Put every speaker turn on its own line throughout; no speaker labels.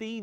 3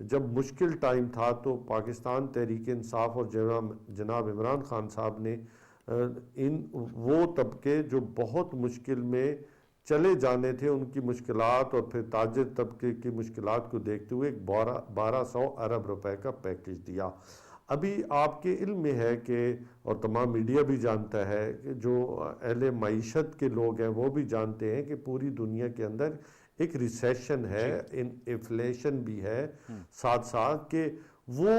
جب مشکل ٹائم تھا تو پاکستان تحریک انصاف اور جناب عمران خان صاحب نے وہ طبقے جو بہت مشکل میں چلے جانے تھے ان کی مشکلات اور پھر تاجر طبقے کی مشکلات کو دیکھتے ہوئے ایک 1200 ارب روپے کا پیکج دیا۔ ابھی آپ کے علم میں ہے کہ اور تمام میڈیا بھی جانتا ہے کہ جو اہل معیشت کے لوگ ہیں وہ بھی جانتے ہیں کہ پوری دنیا کے اندر ایک ریسیشن ہے، انفلیشن بھی ہے ساتھ ساتھ، کہ وہ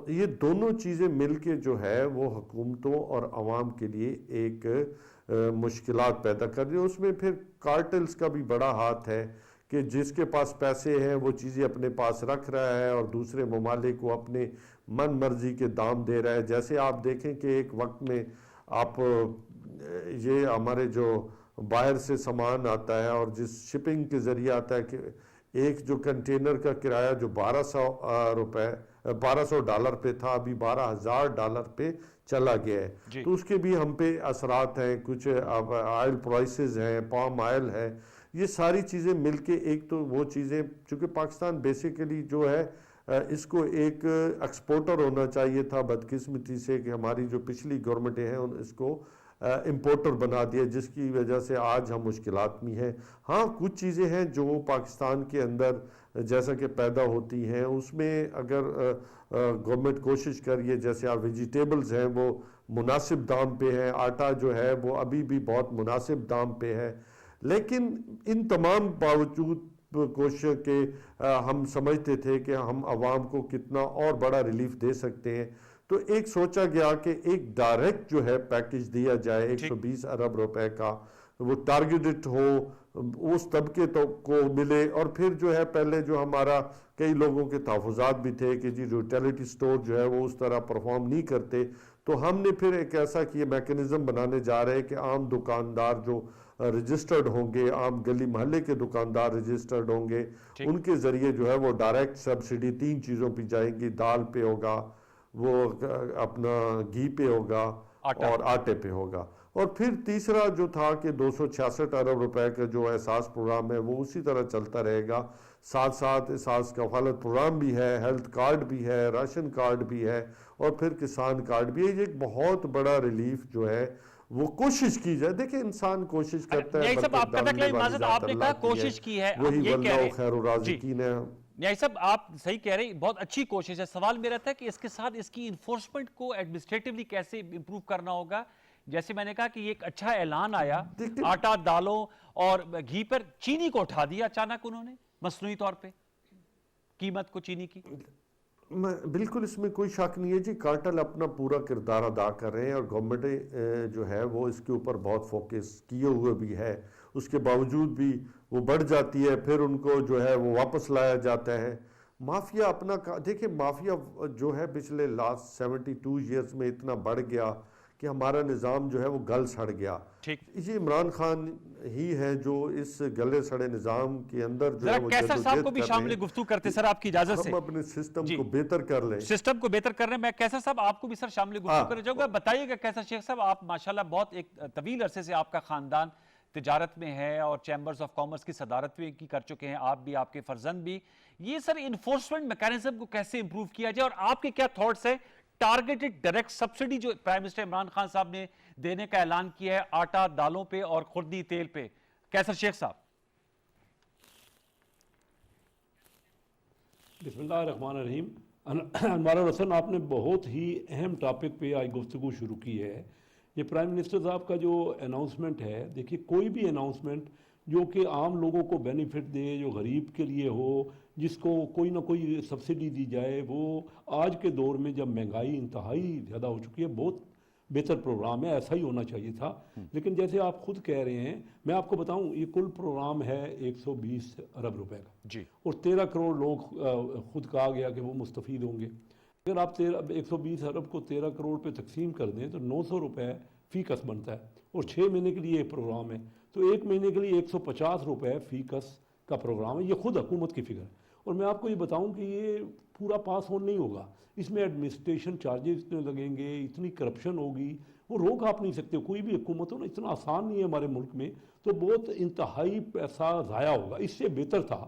یہ دونوں چیزیں مل کے جو ہے وہ حکومتوں اور عوام کے لیے ایک مشکلات پیدا کر رہی ہے۔ اس میں پھر کارٹلز کا بھی بڑا ہاتھ ہے کہ جس کے پاس پیسے ہیں وہ چیزیں اپنے پاس رکھ رہا ہے اور دوسرے ممالک کو اپنے من مرضی کے دام دے رہا ہے۔ جیسے آپ دیکھیں کہ ایک وقت میں آپ یہ ہمارے جو باہر سے سامان آتا ہے اور جس شپنگ کے ذریعے آتا ہے کہ ایک جو کنٹینر کا کرایہ جو 1200 ڈالر پہ تھا ابھی 12,000 ڈالر پہ چلا گیا ہے، تو اس کے بھی ہم پہ اثرات ہیں۔ کچھ آئل پرائسز ہیں، پام آئل ہے، یہ ساری چیزیں مل کے ایک تو وہ چیزیں، چونکہ پاکستان بیسیکلی جو ہے اس کو ایک ایکسپورٹر ہونا چاہیے تھا، بدقسمتی سے کہ ہماری جو پچھلی گورنمنٹیں ہیں اس کو امپورٹر بنا دیا، جس کی وجہ سے آج ہم مشکلات میں ہیں۔ ہاں کچھ چیزیں ہیں جو پاکستان کے اندر جیسا کہ پیدا ہوتی ہیں، اس میں اگر گورنمنٹ کوشش کریے، جیسے آپ ویجیٹیبلز ہیں وہ مناسب دام پہ ہیں، آٹا جو ہے وہ ابھی بھی بہت مناسب دام پہ ہے، لیکن ان تمام باوجود کوشش کہ ہم سمجھتے تھے کہ ہم عوام کو کتنا اور بڑا ریلیف دے سکتے ہیں، تو ایک سوچا گیا کہ ایک ڈائریکٹ جو ہے پیکج دیا جائے 120 ارب روپے کا، وہ ٹارگیٹڈ ہو، اس طبقے کو ملے۔ اور پھر جو ہے پہلے جو ہمارا کئی لوگوں کے تحفظات بھی تھے کہ جی ریٹیلٹی سٹور جو ہے وہ اس طرح پرفارم نہیں کرتے، تو ہم نے پھر ایک ایسا کہ میکنزم بنانے جا رہے کہ عام دکاندار جو رجسٹرڈ ہوں گے، عام گلی محلے کے دکاندار رجسٹرڈ ہوں گے، ان کے ذریعے جو ہے وہ ڈائریکٹ سبسڈی 3 چیزوں پہ جائیں گی، دال پہ ہوگا، وہ اپنا گھی پہ ہوگا اور آٹے پہ ہوگا۔ اور پھر تیسرا جو تھا کہ 266 ارب روپے کا جو احساس پروگرام ہے وہ اسی طرح چلتا رہے گا، ساتھ ساتھ احساس کفالت پروگرام بھی ہے، ہیلتھ کارڈ بھی ہے، راشن کارڈ بھی ہے، اور پھر کسان کارڈ بھی ہے۔ یہ ایک بہت بڑا ریلیف جو ہے وہ کوشش کی جائے۔ دیکھیں انسان کوشش کرتا ہے،
کوشش کی ہے،
وہی واللہ خیر الرازقین ہے۔
نیائی صاحب آپ صحیح کہہ رہے ہیں، بہت اچھی کوشش ہے۔ سوال میرا تھا کہ اس کے ساتھ اس کی انفورسمنٹ کو ایڈمنسٹریٹیولی کیسے امپروو کرنا ہوگا؟ جیسے میں نے کہا کہ یہ ایک اچھا اعلان آیا، آٹا، دالوں اور گھی پر چینی کو اٹھا دیا اچانک انہوں نے مصنوعی طور پہ قیمت کو چینی کی۔
بالکل اس میں کوئی شک نہیں ہے جی، کارٹل اپنا پورا کردار ادا کر رہے ہیں اور گورنمنٹ جو ہے وہ اس کے اوپر بہت فوکس کیے ہوئے بھی ہے، اس کے باوجود بھی وہ بڑھ جاتی ہے، پھر ان کو جو ہے وہ واپس لایا جاتا ہے۔ مافیا اپنا دیکھیں، مافیا جو ہے پچھلے لاسٹ 72 ایئرز میں اتنا بڑھ گیا کہ ہمارا نظام جو ہے وہ گل سڑ گیا۔ یہ عمران خان ہی ہے جو اس گلے سڑے نظام کے اندر جو ہے وہ
کیسر صاحب کو بھی شامل گفتگو کرتے سر آپ کی اجازت سے،
ہم اپنے سسٹم کو بہتر کر لیں،
سسٹم کو بہتر کر رہے ہیں۔ میں کیسر صاحب آپ کو بھی سر شامل گفتگو کرنا چاہوں گا۔ بتائیے گا کیسر شیخ صاحب، آپ ماشاءاللہ بہت ایک طویل عرصے سے آپ کا خاندان تجارت میں ہے اور چیمبرز آف کامرس کی صدارت بھی کی کر چکے ہیں، آپ بھی، آپ کے فرزند بھی۔ یہ سر انفورسمنٹ میکانزم کو کیسے امپروو کیا جائے، اور آپ کے کیا تھاٹس ہیں ٹارگیٹڈ ڈائریکٹ سبسڈی جو پرائم منسٹر عمران خان صاحب نے دینے کا اعلان کیا ہے آٹا، دالوں پہ اور خوردنی تیل پہ؟ کیسر شیخ صاحب۔
بسم اللہ الرحمن الرحیم۔ انوار الحسن، آپ نے بہت ہی اہم ٹاپک پہ آج گفتگو شروع کی ہے۔ یہ پرائم منسٹر صاحب کا جو اناؤنسمنٹ ہے، دیکھیے کوئی بھی اناؤنسمنٹ جو کہ عام لوگوں کو بینیفٹ دے، جو غریب کے لیے ہو، جس کو کوئی نہ کوئی سبسڈی دی جائے، وہ آج کے دور میں جب مہنگائی انتہائی زیادہ ہو چکی ہے بہت بہتر پروگرام ہے، ایسا ہی ہونا چاہیے تھا۔ لیکن جیسے آپ خود کہہ رہے ہیں، میں آپ کو بتاؤں یہ کل پروگرام ہے 120 ارب روپے کا، اور 13 کروڑ لوگ خود کہا گیا کہ وہ مستفید ہوں گے۔ اگر آپ 120 ارب کو 13 کروڑ پہ تقسیم کر دیں تو 900 روپے فی کس بنتا ہے، اور 6 مہینے کے لیے یہ پروگرام ہے، تو ایک مہینے کے لیے 150 روپے فی کس کا پروگرام ہے۔ یہ خود حکومت کی فگر ہے، اور میں آپ کو یہ بتاؤں کہ یہ پورا پاس آن نہیں ہوگا، اس میں ایڈمنسٹریشن چارجز اتنے لگیں گے، اتنی کرپشن ہوگی، وہ روک آپ نہیں سکتے، کوئی بھی حکومت ہو نا، اتنا آسان نہیں ہے ہمارے ملک میں، تو بہت انتہائی پیسہ ضائع ہوگا۔ اس سے بہتر تھا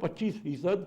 25%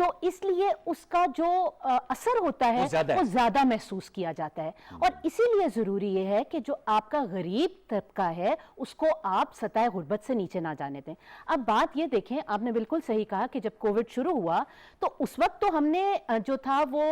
تو اس لیے اس کا جو اثر ہوتا ہے وہ زیادہ محسوس کیا جاتا ہے، اور اسی لیے ضروری یہ ہے کہ جو آپ کا غریب طبقہ ہے اس کو آپ سطح غربت سے نیچے نہ جانے دیں۔ اب بات یہ دیکھیں، آپ نے بالکل صحیح کہا کہ جب کووڈ شروع ہوا تو اس وقت تو ہم نے جو تھا وہ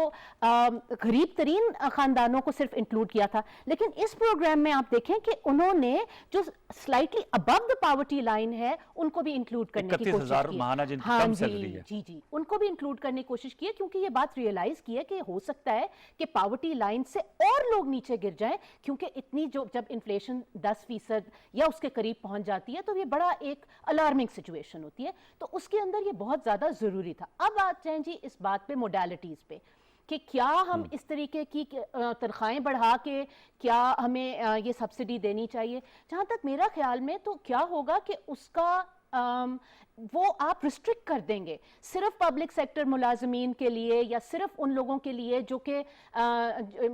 غریب ترین خاندانوں کو صرف انکلوڈ کیا تھا، لیکن اس پروگرام میں آپ دیکھیں کہ انہوں نے جو slightly above the poverty line ہے ان کو بھی انکلوڈ کرنے کی کوشش کی۔
ماہانہ جن کی
ہاں
کم سیلری ہے،
جی ان کو بھی انکلوڈ کرنے کی کوشش کی ہے، کیونکہ یہ بات ریئلائز کی ہے کہ ہو سکتا ہے کہ پاورٹی لائن سے اور لوگ نیچے گر جائیں، کیونکہ اتنی جب انفلیشن 10% یا اس کے قریب پہنچ جاتی ہے تو یہ بڑا ایک الارمنگ سچویشن ہوتی ہے، تو اس کے اندر یہ بہت زیادہ ضروری تھا۔ اب آ جائیں جی اس بات پہ موڈیلٹیز پہ کہ کیا ہم اس طریقے کی تنخواہیں بڑھا کے کیا ہمیں یہ سبسڈی دینی چاہیے؟ جہاں تک میرا خیال میں تو کیا ہوگا کہ اس کا وہ آپ ریسٹرکٹ کر دیں گے صرف پبلک سیکٹر ملازمین کے لیے یا صرف ان لوگوں کے لیے جو کہ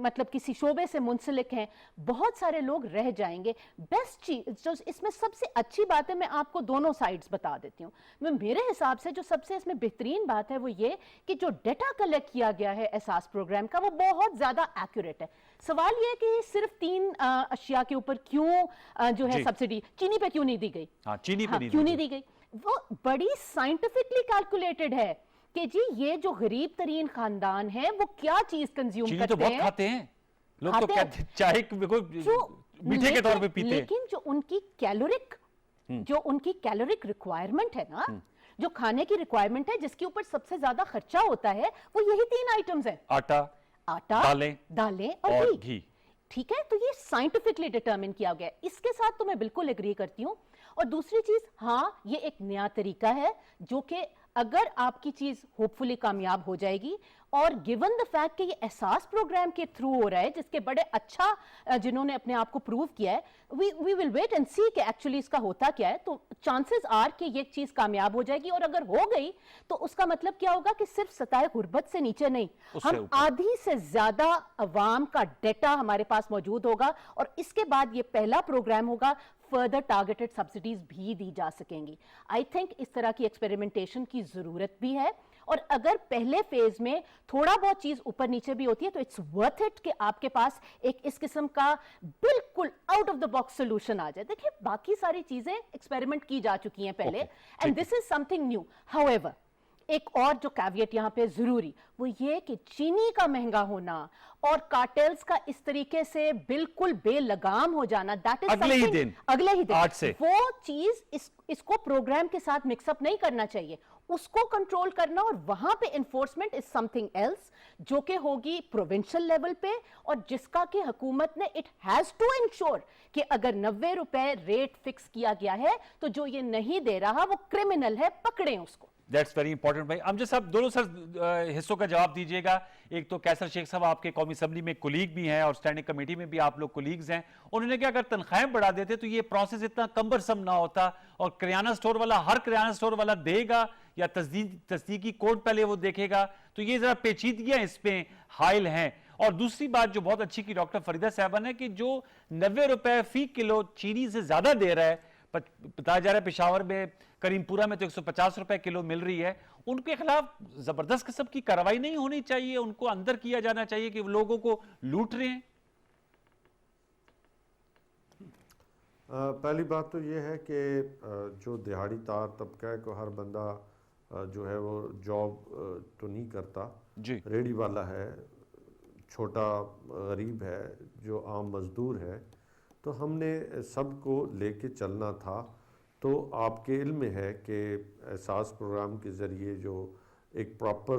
مطلب کسی شعبے سے منسلک ہیں، بہت سارے لوگ رہ جائیں گے۔ بیسٹ چیز جو اس میں سب سے اچھی بات ہے، میں آپ کو دونوں سائڈز بتا دیتی ہوں، میرے حساب سے جو سب سے اس میں بہترین بات ہے وہ یہ کہ جو ڈیٹا کلیکٹ کیا گیا ہے احساس پروگرام کا وہ بہت زیادہ ایکوریٹ ہے۔ سوال یہ ہے کہ صرف 3 اشیاء کے اوپر کیوں جو ہے سبسڈی چینی پہ کیوں نہیں دی گئی؟
چینی پہ
کیوں نہیں دی گئی؟ وہ بڑی سائنٹیفکلی کیلکولیٹڈ ہے کہ جی یہ جو غریب ترین خاندان ہے وہ کیا چیز کنزیوم کرتے ہیں۔
چینی تو بہت کھاتے ہیں لوگ، تو کہتے ہیں چائے میٹھے کے طور پہ پیتے ہیں،
لیکن جو ان کی کیلورک ریکوائرمنٹ ہے نا، جو کھانے کی ریکوائرمنٹ ہے جس کے اوپر سب سے زیادہ خرچہ ہوتا ہے وہ یہی 3 آئٹمز ہیں: آٹا، دالیں اور گھی۔ ٹھیک ہے، تو یہ سائنٹیفکلی ڈیٹرمن کیا گیا ہے، اس کے ساتھ تو میں بالکل ایگری کرتی ہوں۔ اور دوسری چیز، ہاں یہ ایک نیا طریقہ ہے جو کہ اگر آپ کی چیز ہوپ فلی کامیاب ہو جائے گی، اور گیون دا فیکٹ کہ یہ احساس پروگرام کے تھرو ہو رہا ہے جس کے بڑے اچھا جنہوں نے اپنے آپ کو پروو کیا ہے، وی ول ویٹ اینڈ سی کہ ایکچولی اس کا ہوتا کیا ہے، تو چانسز آر کہ یہ چیز کامیاب ہو جائے گی، اور اگر ہو گئی تو اس کا مطلب کیا ہوگا کہ صرف سطح غربت سے نیچے نہیں، ہم آدھی سے زیادہ عوام کا ڈیٹا ہمارے پاس موجود ہوگا، اور اس کے بعد یہ پہلا پروگرام ہوگا فردر ٹارگیٹڈ سبسڈیز بھی دی جا سکیں گی۔ آئی تھنک اس طرح کی ایکسپیریمنٹیشن کی ضرورت بھی ہے، اور اگر پہلے فیز میں تھوڑا بہت چیز اوپر نیچے بھی ہوتی ہے تو اٹس ورتھ اٹ کہ آپ کے پاس ایک اس قسم کا بالکل out of the box solution آ جائے۔ دیکھیں باقی ساری چیزیں ایکسپیریمنٹ کی جا چکی ہیں پہلے، and this is some thing new. How ever ایک اور جو کیویٹ یہاں پہ ضروری وہ یہ کہ چینی کا مہنگا ہونا اور کارٹیلز کا اس طریقے سے بالکل بے لگام ہو جانا، دیٹ از
اگلے ہی دن
وہ چیز اس کو پروگرام کے ساتھ مکس اپ نہیں کرنا چاہیے، اس کو کنٹرول کرنا، اور وہاں پہ انفورسمنٹ از سم تھنگ ایلس جو کہ ہوگی پروونشل لیول پہ، اور جس کا کہ حکومت نے اٹ ہیز ٹو انشور کہ اگر 90 روپے ریٹ فکس کیا گیا ہے تو جو یہ نہیں دے رہا وہ کرمنل ہے، پکڑیں اس کو۔
دیٹس ویری امپورٹنٹ بھائی۔ امجد صاحب دونوں سر حصوں کا جواب دیجیے گا۔ ایک تو کیسر شیخ صاحب آپ کے قومی اسمبلی میں کولیگ بھی ہیں اور اسٹینڈنگ کمیٹی میں بھی آپ لوگ کولیگز ہیں، انہوں نے کہا اگر تنخواہیں بڑھا دیتے تو یہ پروسیس اتنا کمبرسم نہ ہوتا، اور کریانہ سٹور والا ہر کریانہ سٹور والا دے گا یا تصدیقی کوڈ پہلے وہ دیکھے گا، تو یہ ذرا پیچیدگیاں اس پہ حائل ہیں۔ اور دوسری بات جو بہت اچھی کی ڈاکٹر فریدہ صاحبہ نے کہ جو 90 روپے فی کلو چینی سے زیادہ دے رہا ہے، بتایا جا رہا ہے پشاور میں کریم پورہ میں تو 150 روپے کلو مل رہی ہے، ان کے خلاف زبردست قسم کی کارروائی نہیں ہونی چاہیے؟ ان کو اندر کیا جانا چاہیے کہ وہ لوگوں کو لوٹ رہے ہیں؟
پہلی بات تو یہ ہے کہ جو دیہاڑی دار طبقہ ہے کو ہر بندہ جو ہے وہ جاب تو نہیں کرتا، ریڑھی والا ہے، چھوٹا غریب ہے، جو عام مزدور ہے، تو ہم نے سب کو لے کے چلنا تھا۔ تو آپ کے علم میں ہے کہ احساس پروگرام کے ذریعے جو ایک پراپر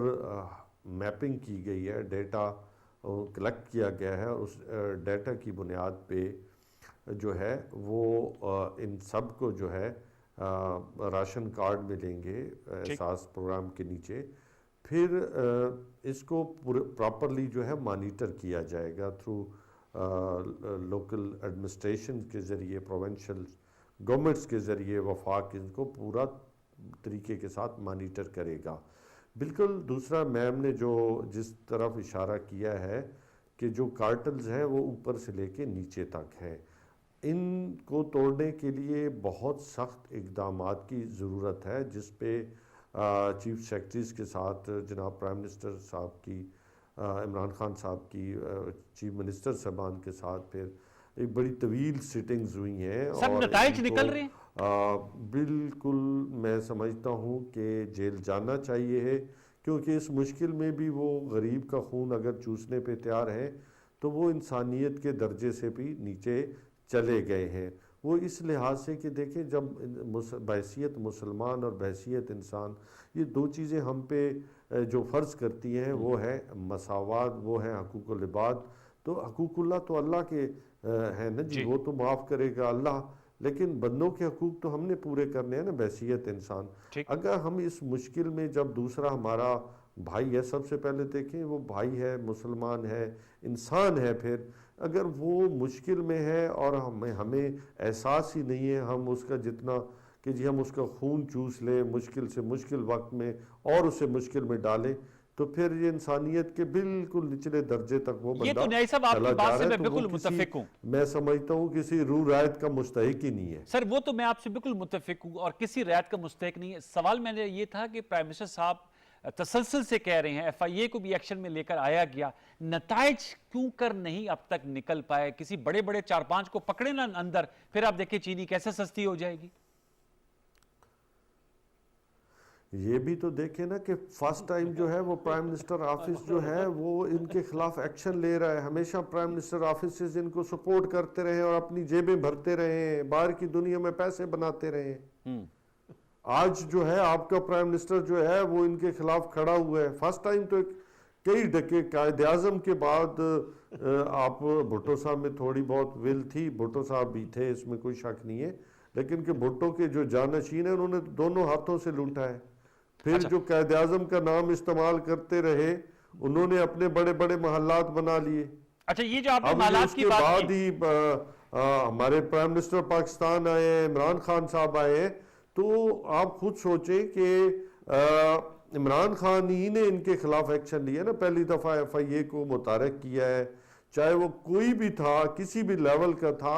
میپنگ کی گئی ہے، ڈیٹا کلیکٹ کیا گیا ہے، اس ڈیٹا کی بنیاد پہ جو ہے وہ ان سب کو جو ہے راشن کارڈ ملیں گے احساس پروگرام کے نیچے۔ پھر اس کو پراپرلی جو ہے مانیٹر کیا جائے گا تھرو لوکل ایڈمنسٹریشن کے ذریعے، پروونشل گورنمنٹس کے ذریعے، وفاق ان کو پورا طریقے کے ساتھ مانیٹر کرے گا۔ بالکل دوسرا میم نے جس طرف اشارہ کیا ہے کہ جو کارٹلز ہیں وہ اوپر سے لے کے نیچے تک ہیں، ان کو توڑنے کے لیے بہت سخت اقدامات کی ضرورت ہے، جس پہ چیف سیکرٹریز کے ساتھ جناب پرائم منسٹر صاحب کی، عمران خان صاحب کی، چیف منسٹر صاحبان کے ساتھ پھر ایک بڑی طویل سیٹنگز ہوئی ہیں،
سب
اور
نتائج
ان کو
نکل رہے ہیں؟
بالکل میں سمجھتا ہوں کہ جیل جانا چاہیے ہے، کیونکہ اس مشکل میں بھی وہ غریب کا خون اگر چوسنے پہ تیار ہیں تو وہ انسانیت کے درجے سے بھی نیچے چلے گئے ہیں۔ وہ اس لحاظ سے کہ دیکھیں جب بحیثیت مسلمان اور بحیثیت انسان، یہ دو چیزیں ہم پہ جو فرض کرتی ہیں وہ ہے مساوات، وہ ہے حقوق العباد۔ تو حقوق اللہ تو اللہ کے ہیں نا جی، وہ تو معاف کرے گا اللہ، لیکن بندوں کے حقوق تو ہم نے پورے کرنے ہیں نا بحیثیت انسان۔ اگر ہم اس مشکل میں جب دوسرا ہمارا بھائی ہے، سب سے پہلے دیکھیں وہ بھائی ہے، مسلمان ہے، انسان ہے، پھر اگر وہ مشکل میں ہے اور ہمیں احساس ہی نہیں ہے ہم اس کا جتنا کہ جی ہم اس کا خون چوس لیں مشکل سے مشکل وقت میں اور اسے مشکل میں ڈالیں، تو پھر یہ انسانیت کے بالکل نچلے درجے تک وہ
یہ
بندہ
تو نیائی صاحب آپ
چلا
کی بات
جا
سے
رہا
میں
ہے، تو وہ
بالکل متفق ہوں۔
میں سمجھتا ہوں کسی روح رعایت کا مستحق ہی نہیں ہے۔
سر وہ تو میں آپ سے بالکل متفق ہوں اور کسی رعایت کا مستحق نہیں ہے۔ سوال میں نے یہ تھا کہ پرائم منسٹر صاحب تسلسل سے کہہ رہے ہیں، ایف آئی اے کو بھی ایکشن میں لے کر آیا گیا، نتائج کیوں کر نہیں اب تک نکل پائے؟ کسی بڑے بڑے 4-5 کو پکڑے نا اندر، پھر آپ دیکھیں چینی کیسے سستی ہو جائے گی۔
یہ بھی تو دیکھیں نا کہ فرسٹ ٹائم جو ہے وہ پرائم منسٹر آفس جو ہے وہ ان کے خلاف ایکشن لے رہا ہے۔ ہمیشہ پرائم منسٹر آفیسز ان کو سپورٹ کرتے رہے اور اپنی جیبیں بھرتے رہے ہیں، باہر کی دنیا میں پیسے بناتے رہے ہیں۔ آج جو ہے آپ کا پرائم منسٹر جو ہے وہ ان کے خلاف کھڑا ہوا ہے۔ فرسٹ ٹائم تو کئی ڈکے قائد اعظم کے بعد آپ بھٹو صاحب میں تھوڑی بہت ول تھی، بھٹو صاحب بھی تھے، اس میں کوئی شک نہیں ہے، لیکن کہ بھٹو کے جو جانشین ہیں انہوں نے دونوں ہاتھوں سے لوٹا ہے۔ پھر جو قائد اعظم کا نام استعمال کرتے رہے انہوں نے اپنے بڑے بڑے محلات بنا لیے۔
اچھا یہ جو آپ نے محلات کی بات کی،
ہمارے پرائم منسٹر پاکستان آئے ہیں، عمران خان صاحب آئے ہیں، تو آپ خود سوچیں کہ عمران خان ہی نے ان کے خلاف ایکشن لیا نا، پہلی دفعہ ایف آئی اے کو متحرک کیا ہے، چاہے وہ کوئی بھی تھا، کسی بھی لیول کا تھا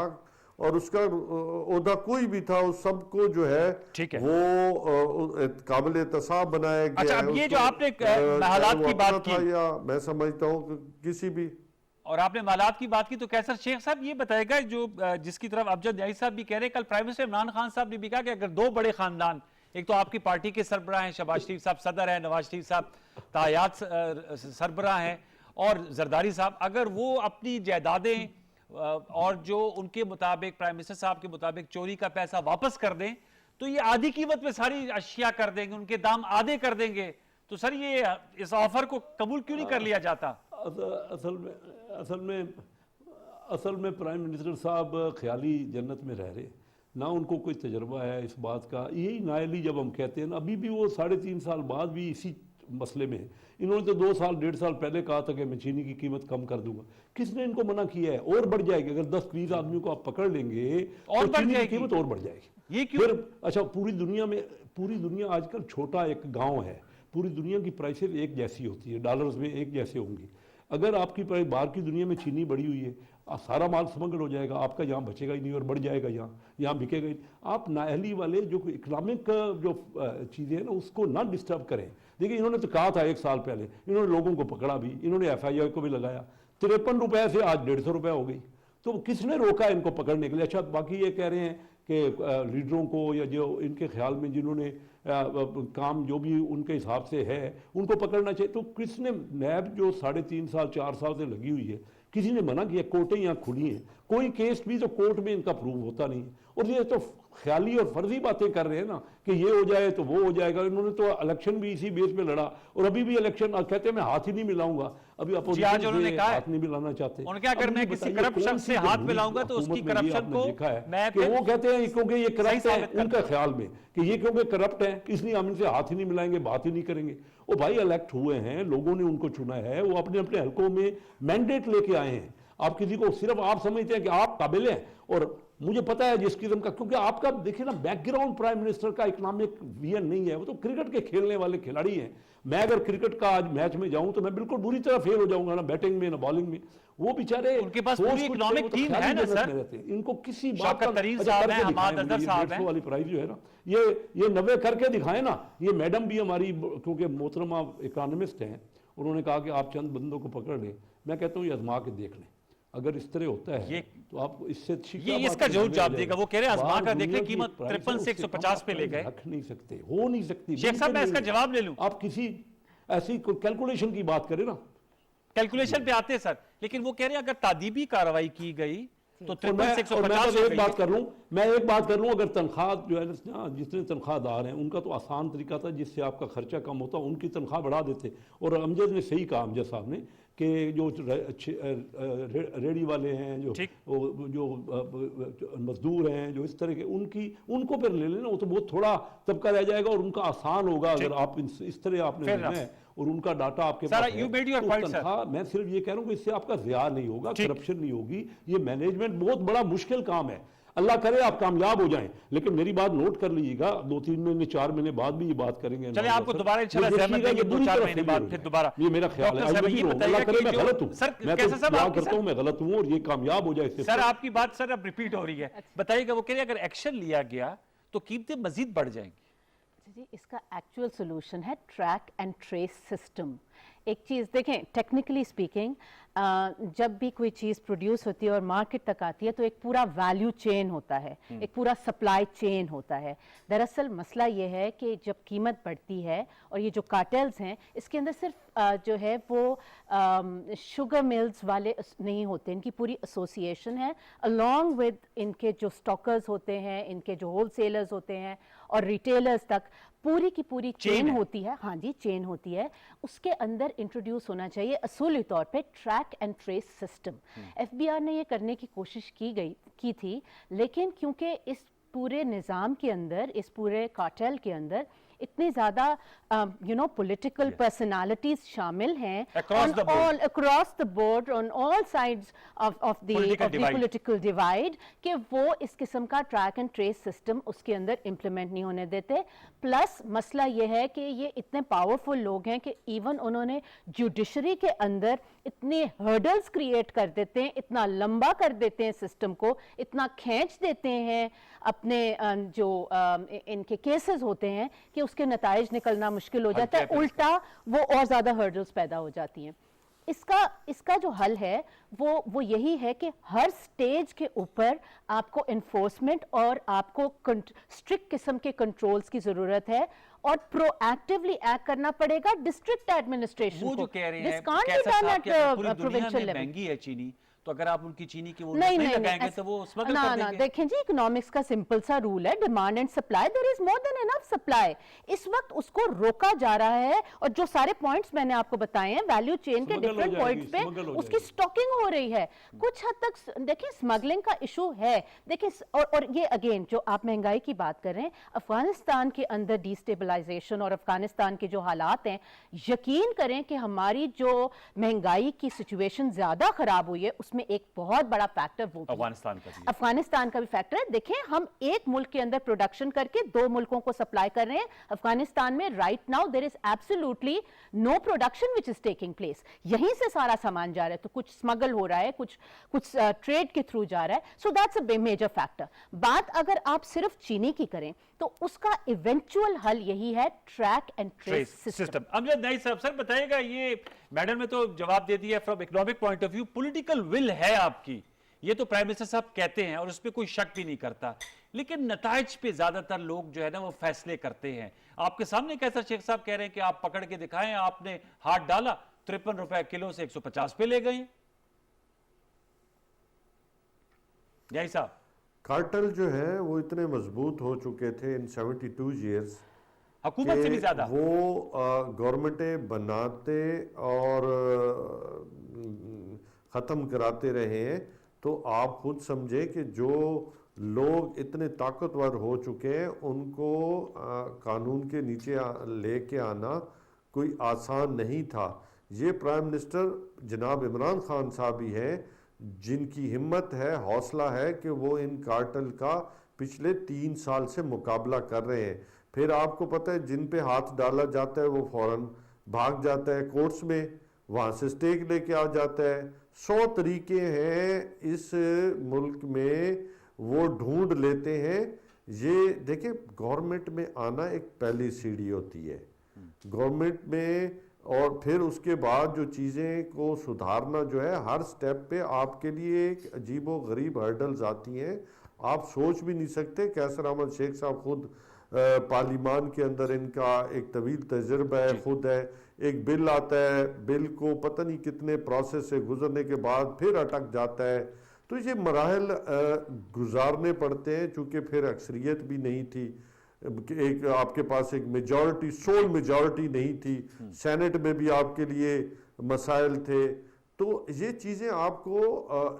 اور اس کا عہدہ کوئی بھی تھا، اس سب کو جو ہے وہ قابل احتساب بنایا گیا ہے۔
اچھا اب یہ جو آپ نے محلات کی بات کی،
یا میں سمجھتا ہوں کہ کسی بھی،
اور آپ نے محلات کی بات کی، تو کیسر شیخ صاحب یہ بتائے گا جو جس کی طرف امجد نیائی صاحب بھی کہہ رہے ہیں، کل پرائم منسٹر عمران خان صاحب نے بھی کہا کہ اگر دو بڑے خاندان، ایک تو آپ کی پارٹی کے سربراہ ہیں، شہباز شریف صاحب صدر ہیں، نواز شریف صاحب تاحیات سربراہ ہیں، اور زرداری صاحب، اگر وہ اپنی جائیدادیں اور جو ان کے مطابق پرائم منسٹر صاحب کے مطابق چوری کا پیسہ واپس کر دیں تو یہ آدھی قیمت میں ساری اشیاء کر دیں گے، ان کے دام آدھے کر دیں گے، تو سر یہ اس آفر کو قبول کیوں نہیں کر لیا جاتا؟
اصل میں پرائم منسٹر صاحب خیالی جنت میں رہ رہے، نہ ان کو کوئی تجربہ ہے اس بات کا۔ یہی نائلی جب ہم کہتے ہیں نا، ابھی بھی وہ 3.5 سال بعد بھی اسی مسئلے میں ہیں۔ انہوں نے تو 2 سال 1.5 سال پہلے کہا تھا کہ میں چینی کی قیمت کم کر دوں گا۔ کس نے ان کو منع کیا ہے؟ اور بڑھ جائے گی، اگر 10-20 آدمیوں کو آپ پکڑ لیں گے
اور
چینی کی قیمت اور بڑھ جائے گی۔
یہ کیوں؟
اچھا پوری دنیا آج کل چھوٹا ایک گاؤں ہے، پوری دنیا کی پرائسز ایک جیسی ہوتی ہے، ڈالرز میں ایک جیسے ہوں گی۔ اگر آپ کی باہر کی دنیا میں چینی بڑھی ہوئی ہے، سارا مال سمگل ہو جائے گا، آپ کا یہاں بچے گا ہی نہیں اور بڑھ جائے گا، یہاں بکے گا ہی۔ آپ نااہلی والے جو اکنامک جو چیزیں ہیں نا اس کو نہ ڈسٹرب کریں۔ دیکھیں انہوں نے تو کہا تھا 1 سال پہلے، انہوں نے لوگوں کو پکڑا بھی، انہوں نے ایف آئی اے کو بھی لگایا، 53 روپے سے آج 150 روپے ہو گئی، تو کس نے روکا ان کو پکڑنے کے لیے؟ اچھا باقی یہ کہہ رہے ہیں کہ لیڈروں کو یا جو ان کے خیال میں جنہوں نے کام جو بھی ان کے حساب سے ہے ان کو پکڑنا چاہیے، تو کس نے نیب جو 3.5 سال 4 سال سے لگی ہوئی ہے کسی نے منع کیا؟ کورٹیں یہاں کھلی ہیں، کوئی کیس بھی تو کورٹ میں ان کا پروو ہوتا نہیں، اور یہ تو خیالی اور فرضی باتیں کر رہے ہیں نا کہ یہ ہو جائے تو وہ ہو جائے گا۔ انہوں نے تو الیکشن بھی اسی بیس پہ لڑا اور ابھی بھی الیکشن کہتے ہیں میں ہاتھ ہی نہیں ملاؤں گا، ابھی اپوزیشن سے ہاتھ نہیں ملانا چاہتے۔
انہوں نے کیا کرنا ہے؟ کسی کرپٹ شخص سے ہاتھ ملاؤں گا تو اس کی کرپشن کو
میں کہ وہ کہتے ہیں کیونکہ یہ کرپٹ ہے ان کا خیال میں کہ یہ کیونکہ کرپٹ ہے اس لیے ہم ان سے ہاتھ ہی نہیں ملائیں گے، بات ہی نہیں کریں گے۔ وہ بھائی الیکٹ ہوئے ہیں، لوگوں نے ان کو چنا ہے، وہ اپنے حلقوں میں مینڈیٹ لے کے آئے ہیں۔ آپ کسی کو صرف آپ سمجھتے ہیں کہ آپ قابل ہیں اور مجھے پتا ہے جس قسم کا, کیونکہ آپ کا دیکھیں نا بیک گراؤنڈ پرائم منسٹر کا اکنامک ویژن نہیں ہے, وہ تو کرکٹ کے کھیلنے والے کھلاڑی ہیں. میں اگر کرکٹ کا آج میچ میں جاؤں تو میں بالکل بری طرح فیل ہو جاؤں گا, نہ بیٹنگ میں نہ بالنگ میں. وہ بیچارے
ان کے پاس پوری اکنامک ٹیم ہے نا سر,
ان کو کسی بات
شوکت طرین صاحب ہیں, حماد اظہر صاحب ہیں,
والی پرائز جو ہے نا یہ 90 کر کے دکھائیں نا. یہ میڈم بھی ہماری کیونکہ محترمہ اکانومسٹ ہیں, انہوں نے کہا کہ آپ چند بندوں کو پکڑ لیں. میں کہتا ہوں یہ آزما کے دیکھ لیں, اگر اس طرح ہوتا ہے تو آپ اس سے
یہ اس کا جواب دے گا. وہ کہہ رہے ہیں آزما کر دیکھ لیں, قیمت 53 سے 150 پہ لے گئے.
رکھ نہیں سکتے, ہو نہیں سکتی.
شیخ صاحب میں اس کا جواب لے لوں,
آپ کسی ایسی کیلکولیشن کی بات کریں نا,
کیلکولیشن پہ آتے ہیں سر, لیکن وہ کہہ رہے ہیں اگر تعدیبی کارروائی کی گئی تو 53 سے 150
میں ایک بات کر لوں, اگر تنخواہ جو ہے نا, جتنے تنخواہ دار ہیں ان کا تو آسان طریقہ تھا جس سے آپ کا خرچہ کم ہوتا, ان کی تنخواہ بڑھا دیتے. اور امجد نے صحیح کہا, امجد صاحب نے, کہ جو ریڑی والے ہیں, جو مزدور ہیں, جو اس طرح کے, ان کو پھر لے لینا, وہ تو بہت تھوڑا طبقہ رہ جائے گا اور ان کا آسان ہوگا اگر آپ اس طرح آپ نے لینا ہے اور ان کا ڈاٹا آپ کے پاس ہے. میں صرف یہ کہہ رہا ہوں کہ اس سے آپ کا ضیاع نہیں ہوگا, کرپشن نہیں ہوگی. یہ مینجمنٹ بہت بڑا مشکل کام ہے, اللہ کرے آپ کامیاب ہو جائیں. لیکن میری بات نوٹ کر لیجیے گا, 2-3 مہینے 4 مہینے بعد بھی یہ بات کریں گے.
چلیں آپ کو دوبارہ انشاءاللہ زحمت دیں گے, 2-4 مہینے بعد پھر دوبارہ.
یہ میرا خیال ہے, اللہ کرے میں غلط ہوں, میں تو دعا کرتا ہوں میں غلط ہوں اور یہ کامیاب ہو جائے.
سر آپ کی بات سر اب ریپیٹ ہو رہی ہے, بتائیے گا. وہ کہہ رہے ہیں اگر ایکشن لیا گیا تو قیمتیں مزید بڑھ جائیں گی.
جی اس کا ایکچوئل سولوشن ہے ٹریک اینڈ ٹریس سسٹم. ایک چیز دیکھیں, ٹیکنیکلی اسپیکنگ جب بھی کوئی چیز پروڈیوس ہوتی ہے اور مارکیٹ تک آتی ہے تو ایک پورا ویلیو چین ہوتا ہے, ایک پورا سپلائی چین ہوتا ہے. دراصل مسئلہ یہ ہے کہ جب قیمت بڑھتی ہے, اور یہ جو کارٹیلز ہیں اس کے اندر صرف جو ہے وہ شوگر ملز والے نہیں ہوتے, ان کی پوری ایسوسیشن ہے along with ان کے جو سٹاکرز ہوتے ہیں, ان کے جو ہول سیلرز ہوتے ہیں اور ریٹیلرز تک پوری کی پوری چین ہوتی ہے. ہاں جی چین ہوتی ہے. اس کے اندر انٹروڈیوس ہونا چاہیے اصولی طور پہ track and trace system. F B R نے یہ کرنے کی کوشش کی تھی, لیکن کیونکہ اس پورے نظام کے اندر, اس پورے کارٹیل کے اندر اتنی زیادہ پولیٹیکل پرسنالٹیز شامل ہیں across the board on all sides of the political divide, کہ وہ اس قسم کا ٹریک اینڈ ٹریس سسٹم اس کے اندر امپلیمنٹ نہیں ہونے دیتے. پلس مسئلہ یہ ہے کہ یہ اتنے پاورفل لوگ ہیں کہ ایون انہوں نے جوڈیشری کے اندر اتنے ہرڈلز کریٹ کر دیتے ہیں, اتنا لمبا کر دیتے ہیں سسٹم کو, اتنا کھینچ دیتے ہیں اپنے جو ان کے کیسز ہوتے ہیں کہ اس کے نتائج نکلنا مشکل ہو جاتا ہے, الٹا وہ اور زیادہ ہرڈلز پیدا ہو جاتی ہیں. اس کا جو حل ہے وہ یہی ہے کہ ہر سٹیج کے اوپر آپ کو انفورسمنٹ اور آپ کو اسٹرکٹ قسم کے کنٹرولز کی ضرورت ہے, اور پرو ایکٹیولی ایکٹ کرنا پڑے گا ڈسٹرکٹ ایڈمنسٹریشن کو.
وہ جو کہہ رہے ہیں کیسا صاحب کہ پوری دنیا میں مہنگی ہے چینی, تو اگر آپ ان کی چینی کی وہ نہیں لگائیں گے تو وہ اسمگل کر دیں گے.
دیکھیں جی اکنامکس کا سمپل سا رول ہے, demand and supply, there is more than enough supply. اس وقت اس کو روکا جا رہا ہے, اور جو سارے پوائنٹس میں نے آپ کو بتائے ہیں ویلیو چین کے ڈفرینٹ پوائنٹس پہ اس کی سٹاکنگ ہو رہی ہے. کچھ حد تک دیکھیں اسمگلنگ کا ایشو ہے. دیکھیں اور یہ اگین جو آپ مہنگائی کی بات کر رہے ہیں, افغانستان کے اندر ڈی اسٹیبلائزیشن اور افغانستان کے جو حالات ہیں, یقین کریں کہ ہماری جو مہنگائی کی سچویشن زیادہ خراب ہوئی ہے اس میں ایک بہت بڑا فیکٹر وہ افغانستان کا بھی فیکٹر ہے. دیکھیں ہم ایک ملک کے اندر پروڈکشن کر کے 2 ملکوں کو سپلائی کر رہے ہیں. افغانستان میں right now there is absolutely no production which is taking place. یہیں سے سارا سامان جا رہا ہے, تو کچھ اسمگل ہو رہا ہے, کچھ ٹریڈ کے تھرو جا رہا ہے. So that's a major factor. بات اگر آپ صرف چینی کی کریں تو اس کا ایونچوئل حل یہی ہے ٹریک اینڈ ٹریس سسٹم.
امجد نئی صاحب سر بتائیے گا, یہ میڈم نے تو جواب دے دیا from economic point of view, political will ہے آپ کی, یہ تو پرائم منسٹر صاحب کہتے ہیں اور اس پہ کوئی شک بھی نہیں کرتا, لیکن نتائج پہ زیادہ تر لوگ جو ہے نا وہ فیصلے کرتے ہیں. آپ کے سامنے کیسا شیخ صاحب کہہ رہے ہیں کہ آپ پکڑ کے دکھائیں, آپ نے ہاتھ ڈالا 53 روپے کلو سے 150 پہ لے گئے. یہی صاحب
کارٹل جو ہے وہ اتنے مضبوط ہو چکے تھے ان 72 ایئرز,
حکومت سے بھی زیادہ,
وہ گورنمنٹیں بناتے اور ختم کراتے رہے ہیں. تو آپ خود سمجھے کہ جو لوگ اتنے طاقتور ہو چکے ہیں ان کو قانون کے نیچے لے کے آنا کوئی آسان نہیں تھا. یہ پرائم منسٹر جناب عمران خان صاحب ہی ہیں جن کی ہمت ہے، حوصلہ ہے کہ وہ ان کارٹل کا پچھلے 3 سال سے مقابلہ کر رہے ہیں. پھر آپ کو پتہ ہے جن پہ ہاتھ ڈالا جاتا ہے وہ فوراً بھاگ جاتا ہے کورٹس میں، وہاں سے سٹیک لے کے آ جاتا ہے. 100 طریقے ہیں اس ملک میں وہ ڈھونڈ لیتے ہیں. یہ دیکھیں گورنمنٹ میں آنا ایک پہلی سیڑھی ہوتی ہے گورنمنٹ میں، اور پھر اس کے بعد جو چیزیں کو سدھارنا جو ہے ہر سٹیپ پہ آپ کے لیے ایک عجیب و غریب ہرڈلز آتی ہیں. آپ سوچ بھی نہیں سکتے. کیسر احمد شیخ صاحب خود پارلیمان کے اندر ان کا ایک طویل تجربہ ہے، خود ہے. ایک بل آتا ہے، بل کو پتہ نہیں کتنے پروسیس سے گزرنے کے بعد پھر اٹک جاتا ہے. تو یہ مراحل گزارنے پڑتے ہیں، چونکہ پھر اکثریت بھی نہیں تھی، ایک آپ کے پاس ایک میجورٹی، سول میجورٹی نہیں تھی. سینٹ میں بھی آپ کے لیے مسائل تھے. تو یہ چیزیں آپ کو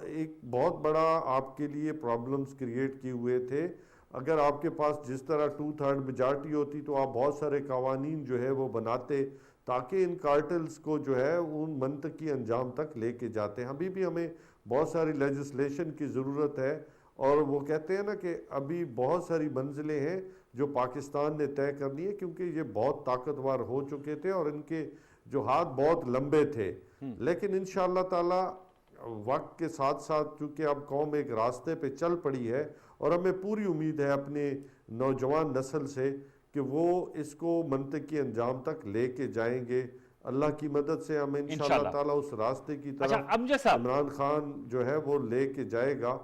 ایک بہت بڑا آپ کے لیے پرابلمز کریٹ کیے ہوئے تھے. اگر آپ کے پاس جس طرح 2/3 میجارٹی ہوتی تو آپ بہت سارے قوانین جو ہے وہ بناتے تاکہ ان کارٹلز کو جو ہے ان منطقی انجام تک لے کے جاتے ہیں. ابھی بھی ہمیں بہت ساری لیجسلیشن کی ضرورت ہے، اور وہ کہتے ہیں نا کہ ابھی بہت ساری منزلیں ہیں جو پاکستان نے طے کرنی ہے، کیونکہ یہ بہت طاقتور ہو چکے تھے اور ان کے جو ہاتھ بہت لمبے تھے. لیکن انشاءاللہ تعالی وقت کے ساتھ ساتھ چونکہ اب قوم ایک راستے پہ چل پڑی ہے، اور ہمیں پوری امید ہے اپنے نوجوان نسل سے کہ وہ اس کو منطقی انجام تک لے کے جائیں گے. اللہ کی مدد سے ہم انشاءاللہ تعالی اس راستے کی طرف عمران خان جو ہے وہ لے کے جائے گا.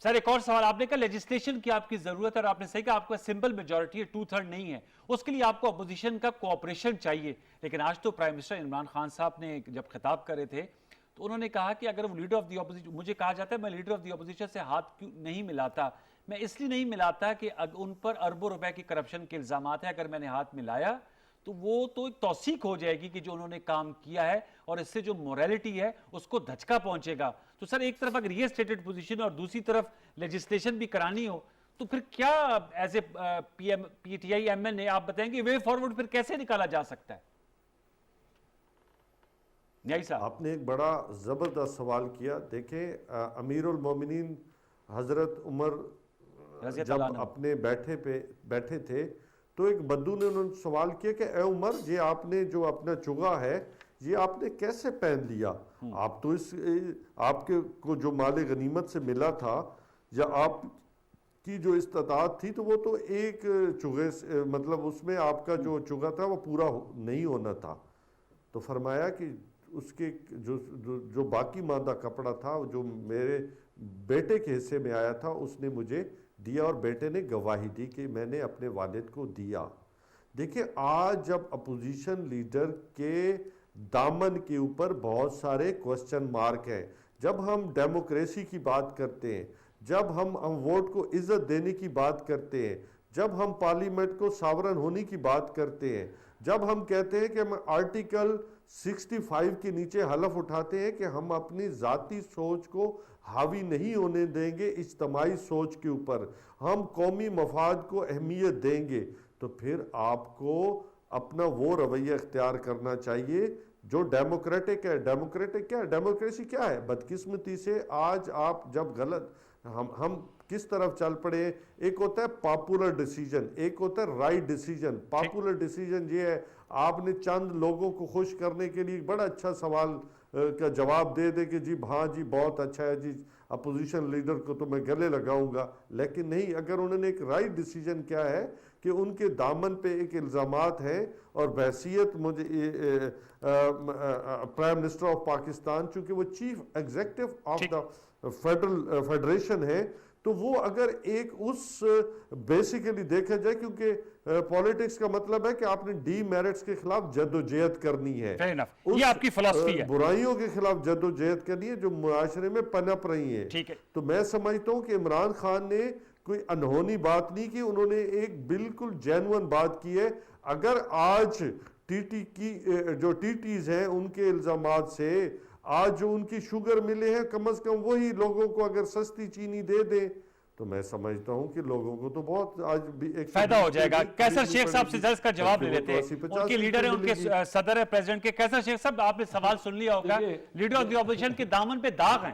سر ایک اور سوال، آپ نے کہا لیجسلیشن کی آپ کی ضرورت ہے، اور آپ نے صحیح کہا آپ کو سمپل میجورٹی ہے، 2/3 نہیں ہے، اس کے لیے آپ کو اپوزیشن کا کوآپریشن چاہیے. لیکن آج تو پرائم منسٹر عمران خان صاحب نے جب خطاب کرے تھے تو انہوں نے کہا کہ اگر وہ لیڈر آف دی اپوزیشن، مجھے کہا جاتا ہے میں لیڈر آف دی اپوزیشن سے ہاتھ کیوں نہیں ملاتا، میں اس لیے نہیں ملاتا کہ ان پر اربوں روپے کی کرپشن کے الزامات ہیں، اگر میں نے ہاتھ ملایا تو وہ تو ایک توثیق ہو جائے گی کہ جو انہوں نے کام کیا ہے، اور اس سے جو موریلٹی ہے اس کو دھچکا پہنچے گا. تو سر ایک طرف اگر یہ اسٹیٹڈ پوزیشن اور دوسری طرف لیجسلیشن بھی کرانی ہو تو پھر کیا as a P T I M N A آپ بتائیں گے وے فارورڈ پھر کیسے نکالا جا سکتا ہے؟ نیائی صاحب
آپ نے ایک بڑا زبردست سوال کیا. دیکھیں امیر المومنین حضرت عمر جب اپنے بیٹھے تھے تو ایک بدو نے انہوں نے سوال کیا کہ اے عمر، یہ آپ نے جو اپنا چگا ہے یہ آپ نے کیسے پہن لیا؟ آپ تو آپ کے کو جو مال غنیمت سے ملا تھا یا آپ کی جو استطاعت تھی تو وہ تو ایک چگے سے، مطلب اس میں آپ کا جو چگا تھا وہ پورا نہیں ہونا تھا. تو فرمایا کہ اس کے جو باقی ماندہ کپڑا تھا جو میرے بیٹے کے حصے میں آیا تھا اس نے مجھے دیا، اور بیٹے نے گواہی دی کہ میں نے اپنے والد کو دیا. دیکھیں آج جب اپوزیشن لیڈر کے دامن کے اوپر بہت سارے کوسچن مارک ہیں، جب ہم ڈیموکریسی کی بات کرتے ہیں، جب ہم ووٹ کو عزت دینے کی بات کرتے ہیں، جب ہم پارلیمنٹ کو ساورن ہونے کی بات کرتے ہیں، جب ہم کہتے ہیں کہ ہم آرٹیکل 65 کے نیچے حلف اٹھاتے ہیں کہ ہم اپنی ذاتی سوچ کو حاوی نہیں ہونے دیں گے اجتماعی سوچ کے اوپر، ہم قومی مفاد کو اہمیت دیں گے، تو پھر آپ کو اپنا وہ رویہ اختیار کرنا چاہیے جو ڈیموکریٹک ہے. ڈیموکریٹک کیا ہے؟ ڈیموکریسی کیا ہے؟ بدقسمتی سے آج آپ جب غلط ہم کس طرف چل پڑے، ایک ہوتا ہے پاپولر ڈیسیجن، ایک ہوتا ہے رائٹ ڈیسیجن. پاپولر ڈیسیجن یہ ہے آپ نے چند لوگوں کو خوش کرنے کے لیے بڑا اچھا سوال کا جواب دے دے کہ جی ہاں جی بہت اچھا ہے جی اپوزیشن لیڈر کو تو میں گلے لگاؤں گا. لیکن نہیں، اگر انہوں نے ایک رائٹ ڈیسیجن کیا ہے کہ ان کے دامن پہ ایک الزامات ہیں، اور بحیثیت مجھے پرائم منسٹر آف پاکستان، چونکہ وہ chief executive of the federation ہے، تو وہ اگر ایک اس بیسیکلی دیکھا جائے، کیونکہ پولیٹکس کا مطلب ہے کہ آپ نے ڈی میرٹس کے خلاف جد و جہد کرنی ہے،
یہ آپ کی فلسفی ہے،
برائیوں کے خلاف جد و جہد کرنی ہے جو معاشرے میں پنپ رہی ہیں. تو میں سمجھتا ہوں کہ عمران خان نے کوئی انہونی بات نہیں کی، انہوں نے ایک بالکل جینون بات کی ہے. اگر آج ٹی ٹی کی جو ٹی ٹیز ہیں ان کے الزامات سے آج جو ان کی شوگر ملے ہیں، کم از کم وہی لوگوں کو اگر سستی چینی دے دیں تو میں سمجھتا ہوں کہ لوگوں کو تو بہت آج بھی ایک
فائدہ ہو جائے گا. کیسر شیخ صاحب سے اس کا جواب لے لیتے ہیں، ان کے لیڈر ہیں، ان کے صدر ہے پریزیڈنٹ کے. کیسر شیخ صاحب آپ نے سوال سن لیا ہوگا، لیڈر آف دی اپوزیشن کے دامن پہ داغ ہیں،